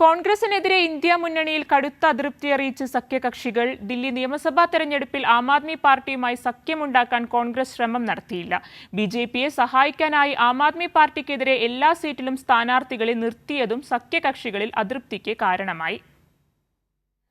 കോൺഗ്രസിനെതിരെ India മുന്നണിയിൽ കടുത്ത അതൃപ്തി അറിയിച്ച് സഖ്യകക്ഷികൾ. ദില്ലി നിയമസഭാ തെരഞ്ഞെടുപ്പിൽ ആം ആദ്മി പാർട്ടിയുമായി സഖ്യമുണ്ടാക്കാൻ കോൺഗ്രസ് ശ്രമം നടത്തിയില്ല. ബിജെപിയെ സഹായിക്കാനായി ആം ആദ്മി പാർട്ടിക്കെതിരെ എല്ലാ സീറ്റിലും സ്ഥാനാർത്ഥികളെ നിർത്തിയതും സഖ്യകക്ഷികളിൽ അതൃപ്തിക്ക് കാരണമായി.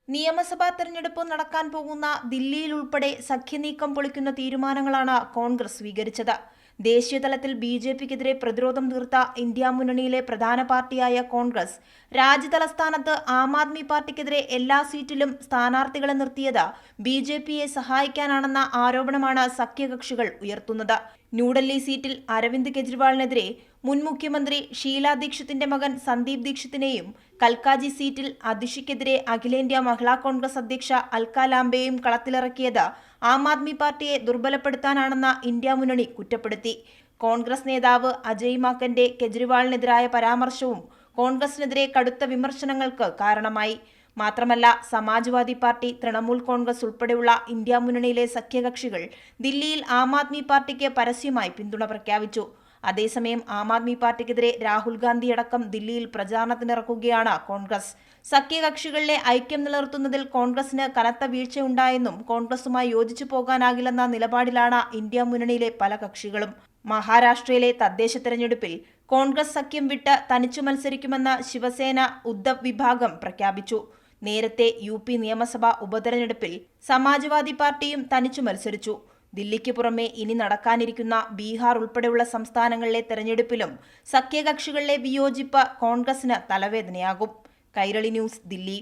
നിയമസഭാ തെരഞ്ഞെടുപ്പ് നടക്കാൻ പോകുന്ന ദില്ലിയിൽ ഉൾപ്പെടെ സഖ്യനീക്കം പൊളിക്കുന്ന തീരുമാനങ്ങളാണ് കോൺഗ്രസ് സ്വീകരിച്ചത്. ദേശീയതലത്തിൽ ബിജെപിക്കെതിരെ പ്രതിരോധം തീർത്ത ഇന്ത്യ മുന്നണിയിലെ പ്രധാന പാർട്ടിയായ കോൺഗ്രസ് രാജ്യതലസ്ഥാനത്ത് ആം ആദ്മി പാർട്ടിക്കെതിരെ എല്ലാ സീറ്റിലും സ്ഥാനാർത്ഥികളെ നിർത്തിയത് ബിജെപിയെ സഹായിക്കാനാണെന്ന ആരോപണമാണ് സഖ്യകക്ഷികൾ ഉയർത്തുന്നത്. ന്യൂഡൽഹി സീറ്റിൽ അരവിന്ദ് കെജ്രിവാളിനെതിരെ മുൻ മുഖ്യമന്ത്രി ഷീല ദീക്ഷിത്തിന്റെ മകൻ സന്ദീപ് ദീക്ഷിത്തിനെയും, കൽക്കാജി സീറ്റിൽ അതിഷിക്കെതിരെ അഖിലേന്ത്യാ മഹിളാ കോൺഗ്രസ് അധ്യക്ഷ അൽക്ക ലാംബെയും കളത്തിലിറക്കിയത് ആം ആദ്മി പാർട്ടിയെ ദുർബലപ്പെടുത്താനാണെന്ന് ഇന്ത്യ മുന്നണി കുറ്റപ്പെടുത്തി. കോൺഗ്രസ് നേതാവ് അജയ് മാക്കന്റെ കെജ്രിവാളിനെതിരായ പരാമർശവും കോൺഗ്രസിനെതിരെ കടുത്ത വിമർശനങ്ങൾക്ക് കാരണമായി. മാത്രമല്ല, സമാജ്വാദി പാർട്ടി, തൃണമൂൽ കോൺഗ്രസ് ഉൾപ്പെടെയുള്ള ഇന്ത്യ മുന്നണിയിലെ സഖ്യകക്ഷികൾ ദില്ലിയിൽ ആം ആദ്മി പാർട്ടിക്ക് പരസ്യമായി പിന്തുണ പ്രഖ്യാപിച്ചു. അതേസമയം ആം ആദ്മി പാർട്ടിക്കെതിരെ രാഹുൽ ഗാന്ധിയടക്കം ദില്ലിയിൽ പ്രചാരണത്തിനിറക്കുകയാണ് കോൺഗ്രസ്. സഖ്യകക്ഷികളിലെ ഐക്യം നിലനിർത്തുന്നതിൽ കോൺഗ്രസിന് കനത്ത വീഴ്ചയുണ്ടായെന്നും കോൺഗ്രസുമായി യോജിച്ചു പോകാനാകില്ലെന്ന നിലപാടിലാണ് ഇന്ത്യ മുന്നണിയിലെ പല കക്ഷികളും. മഹാരാഷ്ട്രയിലെ തദ്ദേശ തെരഞ്ഞെടുപ്പിൽ കോൺഗ്രസ് സഖ്യം വിട്ട് തനിച്ചു മത്സരിക്കുമെന്ന് ശിവസേന ഉദ്ധവ് വിഭാഗം പ്രഖ്യാപിച്ചു. നേരത്തെ യു.പി. നിയമസഭാ ഉപതെരഞ്ഞെടുപ്പിൽ സമാജ്വാദി പാർട്ടിയും തനിച്ചു മത്സരിച്ചു. ദില്ലിക്ക് പുറമെ ഇനി നടക്കാനിരിക്കുന്ന ബീഹാർ ഉൾപ്പെടെയുള്ള സംസ്ഥാനങ്ങളിലെ തെരഞ്ഞെടുപ്പിലും സഖ്യകക്ഷികളിലെ വിയോജിപ്പ് കോൺഗ്രസിന് തലവേദനയാകും. കൈരളി ന്യൂസ്, ദില്ലി.